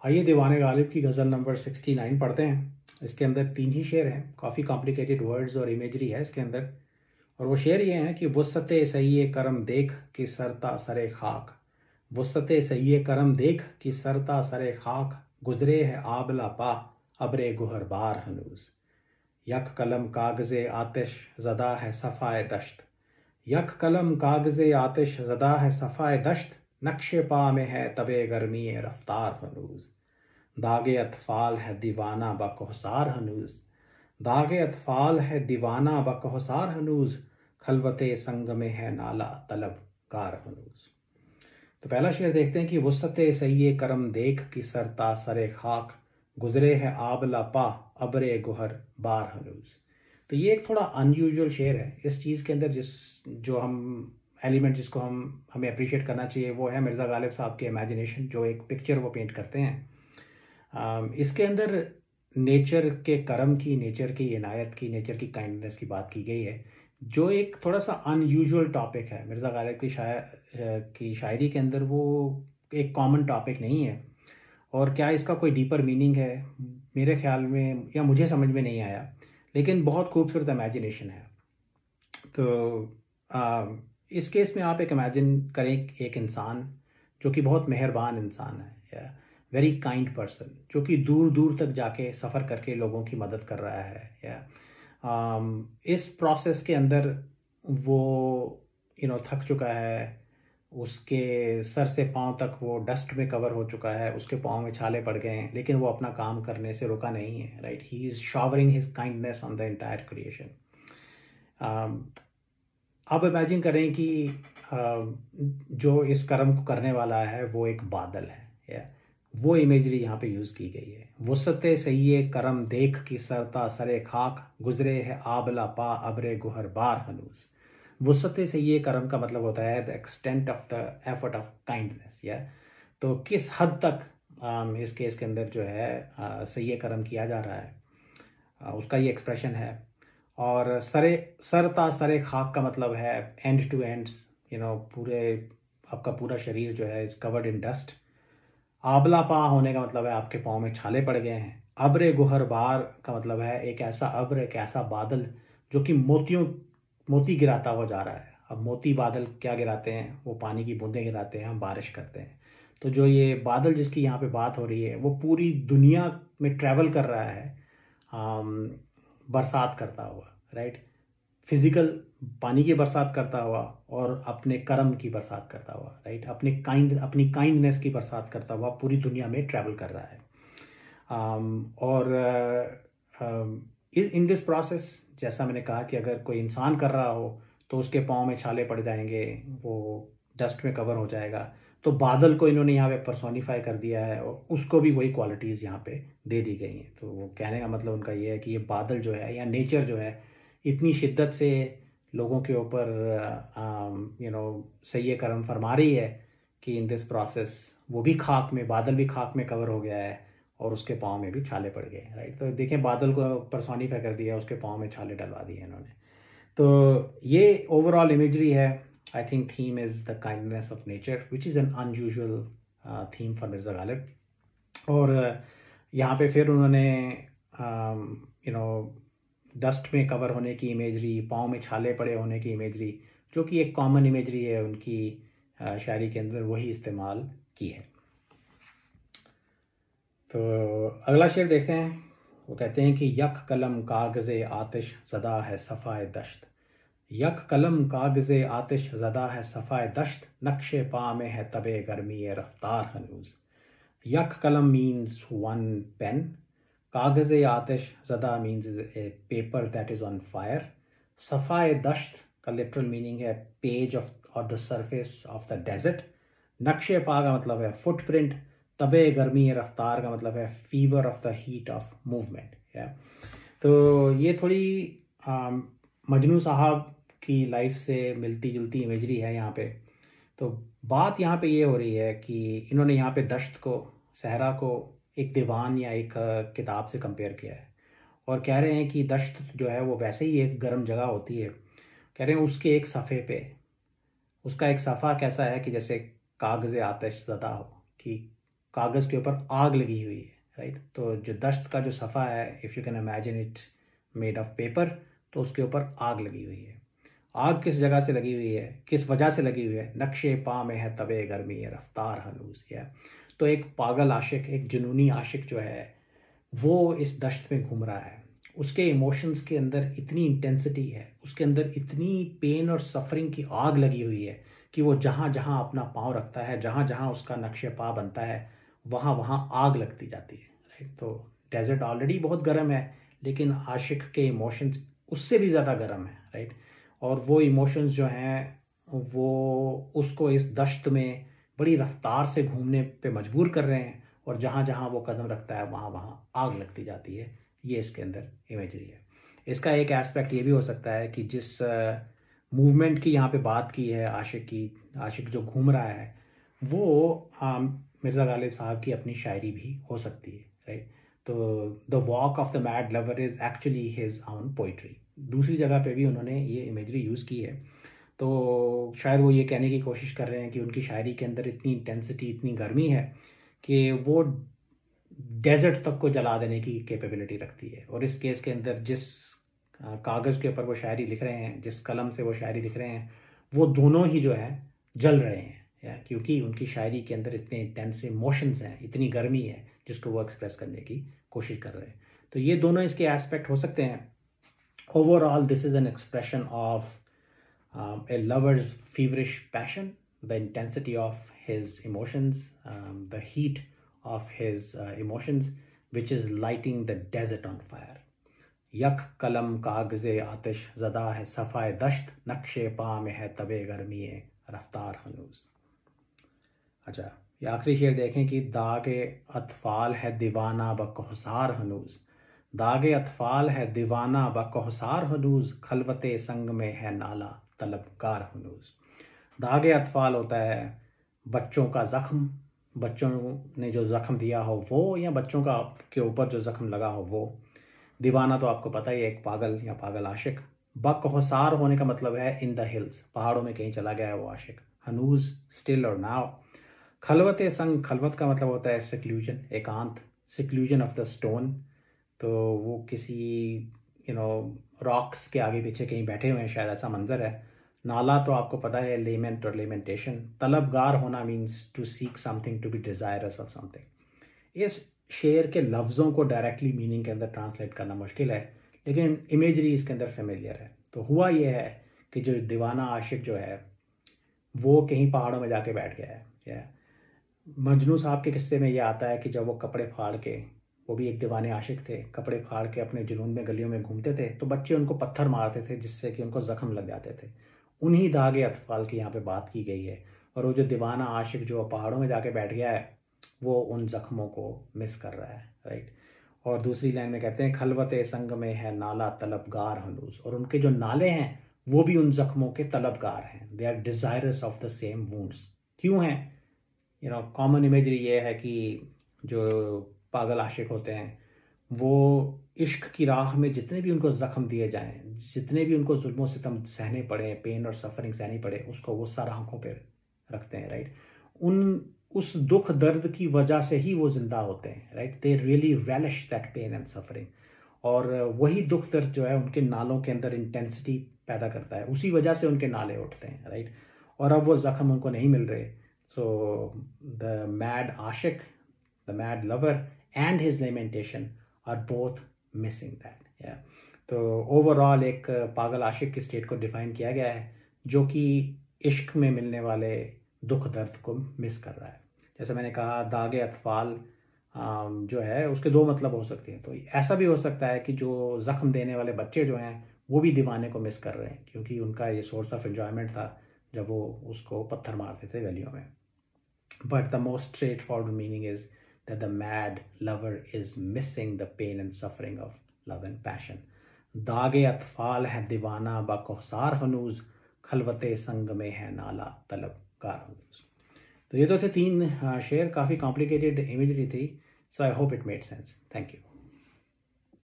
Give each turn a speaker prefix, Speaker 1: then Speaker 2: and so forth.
Speaker 1: आइए दीवाने गालिब की गज़ल नंबर 69 पढ़ते हैं। इसके अंदर 3 ही शेर हैं, काफ़ी कॉम्प्लिकेटेड वर्ड्स और इमेजरी है इसके अंदर। और वो शेर ये हैं कि वुस्सते सही करम देख कि सरता सरे खाक, वुस्सते सही करम देख कि सरता सरे खाक, गुजरे है आबला पा अबरे गुहर बार हनूज। यक कलम कागज़े आतिश ज़दा है सफ़ाए दश्त, यक कलम कागज़े आतिश ज़दा है सफ़ाए दश्त, नक्शे पा में है तबे गर्मी रफ्तार हनूज। दागे अतफाल है दीवाना बकोहसार हनूज, दागे अतफाल है दीवाना बकोहसार हनूज, खलवते संग में है नाला तलब कार हनूज। तो पहला शेर देखते हैं कि वुसते सही करम देख कि सरता सरे खाक, गुजरे है आबला पा अबरे गुहर बार हनूज। तो ये एक थोड़ा अनयूजुअल शेर है। इस चीज़ के अंदर जो हम एलिमेंट जिसको हमें अप्रिशिएट करना चाहिए वो है मिर्ज़ा गालिब साहब की इमेजिनेशन, जो एक पिक्चर वो पेंट करते हैं। इसके अंदर नेचर के करम की, नेचर की इनायत की, नेचर की काइंडनेस की बात की गई है, जो एक थोड़ा सा अनयूजुअल टॉपिक है। मिर्ज़ा गालिब की शायरी के अंदर वो एक कॉमन टॉपिक नहीं है। और क्या इसका कोई डीपर मीनिंग है, मेरे ख्याल में या मुझे समझ में नहीं आया, लेकिन बहुत खूबसूरत इमेजिनेशन है। तो इस केस में आप एक इमेजिन करें एक इंसान जो कि बहुत मेहरबान इंसान है, या वेरी काइंड पर्सन, जो कि दूर दूर तक जाके सफ़र करके लोगों की मदद कर रहा है, या इस प्रोसेस के अंदर वो थक चुका है, उसके सर से पाँव तक वो डस्ट में कवर हो चुका है, उसके पाँव में छाले पड़ गए हैं, लेकिन वो अपना काम करने से रुका नहीं है। Right, he is showering his kindness on the entire creation. अब इमेजिन करें कि जो इस कर्म को करने वाला है वो एक बादल है, या वो इमेजरी यहाँ पे यूज़ की गई है। वुसते सही करम देख कि सरता सरे खाक, गुजरे है आबला पा अबरे गुहर बार हनूज। वुसते सही करम का मतलब होता है the extent of the effort of kindness, या तो किस हद तक इस केस के अंदर जो है सही करम किया जा रहा है, उसका ये एक्सप्रेशन है। और सरता सरे खाक का मतलब है एंड टू एंड्स, पूरे आपका पूरा शरीर जो है इज़ कवर्ड इन डस्ट। आबला पा होने का मतलब है आपके पाँव में छाले पड़ गए हैं। अब्र गुहर बार का मतलब है एक ऐसा अब्र, एक ऐसा बादल जो कि मोती गिराता हुआ जा रहा है। अब मोती बादल क्या गिराते हैं, वो पानी की बूंदें गिराते हैं, हम बारिश करते हैं। तो जो ये बादल जिसकी यहाँ पे बात हो रही है वो पूरी दुनिया में ट्रैवल कर रहा है, बरसात करता हुआ। राइट, फिजिकल पानी की बरसात करता हुआ और अपने कर्म की बरसात करता हुआ। राइट, अपनी काइंडनेस की बरसात करता हुआ पूरी दुनिया में ट्रैवल कर रहा है। और इन दिस प्रोसेस, जैसा मैंने कहा कि अगर कोई इंसान कर रहा हो तो उसके पाँव में छाले पड़ जाएंगे, वो डस्ट में कवर हो जाएगा। तो बादल को इन्होंने यहाँ पे पर्सोनीफाई कर दिया है और उसको भी वही क्वालिटीज़ यहाँ पे दे दी गई हैं। तो वो कहने का मतलब उनका ये है कि ये बादल जो है या नेचर जो है इतनी शिद्दत से लोगों के ऊपर सही करम फरमा रही है कि इन दिस प्रोसेस वो भी खाक में, बादल भी खाक में कवर हो गया है और उसके पाँव में भी छाले पड़ गए। राइट, तो देखें बादल को पर्सोनीफाई कर दिया, उसके पाँव में छाले डलवा दिए इन्होंने। तो ये ओवरऑल इमेजरी है। I think theme is the kindness of nature which is an unusual theme for Mirza Ghalib. और यहाँ पे फिर उन्होंने डस्ट में कवर होने की इमेजरी, पाँव में छाले पड़े होने की इमेजरी, जो कि एक कॉमन इमेजरी है उनकी शायरी के अंदर, वही इस्तेमाल की है। तो अगला शेर देखते हैं। वो कहते हैं कि यक कलम कागज़े आतिश ज़दा है सफ़ाए दश्त, यक कलम कागज़े आतिश ज़दा है सफ़ाए दश्त, नक्शे पा में है तबे गर्मी रफ्तार हनूज। यक कलम मीन्स वन पेन, कागज़े आतिश ज़दा means a paper that is on fire, सफ़ाए दश्त का लिटरल मीनिंग है पेज ऑफ और the surface of the desert, नक्शे पा का मतलब है फुटप्रिंट, तबे गर्मी रफ्तार का मतलब है fever of the heat of movement. या तो ये थोड़ी मजनू साहब की लाइफ से मिलती जुलती इमेजरी है यहाँ पे। तो बात यहाँ पे ये हो रही है कि इन्होंने यहाँ पे दश्त को, सहरा को एक दीवान या एक किताब से कंपेयर किया है और कह रहे हैं कि दश्त जो है वो वैसे ही एक गर्म जगह होती है। कह रहे हैं उसके एक सफ़े पे, उसका एक सफ़ा कैसा है कि जैसे कागज़े आतिश ज़दा हो, कि कागज़ के ऊपर आग लगी हुई है, राइट। तो जो दश्त का जो सफ़ा है, if you can imagine it made of paper, तो उसके ऊपर आग लगी हुई है। आग किस जगह से लगी हुई है, किस वजह से लगी हुई है? नक्शे पा में है तबे गर्मी है रफ्तार हनूज है। तो एक पागल आशिक, एक जुनूनी आशिक जो है, वो इस दश्त में घूम रहा है। उसके इमोशंस के अंदर इतनी इंटेंसिटी है, उसके अंदर इतनी पेन और सफरिंग की आग लगी हुई है कि वो जहाँ जहाँ अपना पाँव रखता है, जहाँ जहाँ उसका नक्शे पा बनता है, वहाँ वहाँ आग लगती जाती है, राइट। तो डेजर्ट ऑलरेडी बहुत गर्म है, लेकिन आशिक के इमोशंस उससे भी ज़्यादा गर्म है, राइट। और वो इमोशंस जो हैं वो उसको इस दश्त में बड़ी रफ्तार से घूमने पे मजबूर कर रहे हैं, और जहाँ जहाँ वो कदम रखता है वहाँ वहाँ आग लगती जाती है। ये इसके अंदर इमेजरी है। इसका एक एस्पेक्ट ये भी हो सकता है कि जिस मूवमेंट की यहाँ पे बात की है आशिक की, आशिक जो घूम रहा है, वो मिर्ज़ा गालिब साहब की अपनी शायरी भी हो सकती है, राइट। तो the walk of the mad lover is actually his own poetry. दूसरी जगह पे भी उन्होंने ये इमेजरी यूज़ की है। तो शायद वो ये कहने की कोशिश कर रहे हैं कि उनकी शायरी के अंदर इतनी इंटेंसिटी, इतनी गर्मी है कि वो डेजर्ट तक को जला देने की कैपेबिलिटी रखती है। और इस केस के अंदर जिस कागज़ के ऊपर वो शायरी लिख रहे हैं, जिस कलम से वो शायरी लिख रहे हैं, वो दोनों ही जो है जल रहे हैं, क्योंकि उनकी शायरी के अंदर इतने इंटेंस इमोशंस हैं, इतनी गर्मी है जिसको वो एक्सप्रेस करने की कोशिश कर रहे हैं। तो ये दोनों इसके एस्पेक्ट हो सकते हैं। Overall this is an expression of a lover's feverish passion, the intensity of his emotions, the heat of his emotions, which is lighting the desert on fire. यक कलम कागज़े आतिश ज़दा है सफ़ाए दश्त, नक्शे पा में है तबे गर्मी रफ्तार हनूज। अच्छा, ये आखिरी शेर देखें कि दागे अतफ़ाल है दीवाना बकोहसार हनूज। दागे अतफ़ाल है दीवाना बकोहसार हनूज, खलवते संग में है नाला तलबगार हनूज। दागे अतफ़ाल होता है बच्चों का ज़ख्म, बच्चों ने जो ज़ख्म दिया हो वो, या बच्चों का के ऊपर जो ज़ख्म लगा हो वो। दीवाना तो आपको पता ही है, एक पागल या पागल आशिक। बकोहसार होने का मतलब है इन द हिल्स, पहाड़ों में कहीं चला गया है वो आशिक। हनूज स्टिल और नाव। खलवत संग, खलवत का मतलब होता है सिक्लूजन, एकांत, सिक्लूजन ऑफ द स्टोन। तो वो किसी रॉक्स के आगे पीछे कहीं बैठे हुए हैं, शायद ऐसा मंजर है। नाला तो आपको पता है लेमेंट और लेमेंटेशन। तलबगार होना means to seek something, to be desirous of something. इस शेर के लफ्ज़ों को डायरेक्टली मीनिंग के अंदर ट्रांसलेट करना मुश्किल है, लेकिन इमेजरी इसके अंदर फेमिलियर है। तो हुआ ये है कि जो दीवाना आशिक जो है वो कहीं पहाड़ों में जाके बैठ गया है। मजनू साहब के किस्से में ये आता है कि जब वो कपड़े फाड़ के, वो भी एक दीवाने आशिक थे, कपड़े फाड़ के अपने जुनून में गलियों में घूमते थे, तो बच्चे उनको पत्थर मारते थे जिससे कि उनको ज़ख्म लग जाते थे। उन्हीं दागे अतफ़ाल की यहाँ पे बात की गई है। और वो जो दीवाना आशिक जो पहाड़ों में जाके बैठ गया है, वो उन ज़ख्मों को मिस कर रहा है, राइट। और दूसरी लाइन में कहते हैं खलवत संग में है नाला तलबगार हनूज, और उनके जो नाले हैं वो भी उन ज़ख्मों के तलबगार हैं। They are desirous of the same wounds. क्यों हैं? कॉमन इमेजरी ये है कि जो पागल आशिक होते हैं वो इश्क की राह में जितने भी उनको ज़ख्म दिए जाएं, जितने भी उनको जुल्मों सितम सहने पड़े, पेन और सफरिंग सहनी पड़े, उसको वो सारा आंखों पे रखते हैं, राइट। उस दुख दर्द की वजह से ही वो ज़िंदा होते हैं, right. They really relish that pain and suffering. और वही दुख दर्द जो है उनके नालों के अंदर इंटेंसिटी पैदा करता है, उसी वजह से उनके नाले उठते हैं, राइट। और अब वो ज़ख्म उनको नहीं मिल रहे। So the mad ashik, the mad lover and his lamentation are both missing that. Yeah. तो ओवरऑल एक पागल आशिक की स्टेट को डिफाइन किया गया है जो कि इश्क में मिलने वाले दुख दर्द को मिस कर रहा है। जैसे मैंने कहा दागे अतफ़ाल जो है उसके दो मतलब हो सकते हैं। तो ऐसा भी हो सकता है कि जो ज़ख्म देने वाले बच्चे जो हैं वो भी दीवाने को मिस कर रहे हैं, क्योंकि उनका ये सोर्स ऑफ एंजॉयमेंट था जब वो उसको पत्थर मारते थे गलियों में। But the most straightforward meaning is that the mad lover is missing the pain and suffering of love and passion. दागे अतफ़ाल है दीवाना बाकोहसार हनूज, खलवते संग में है नाला तलबगार हनूज। तो ये तो थे तीन शेर, काफ़ी कॉम्प्लिकेटेड इमेजरी थी। So I hope it made sense. Thank you.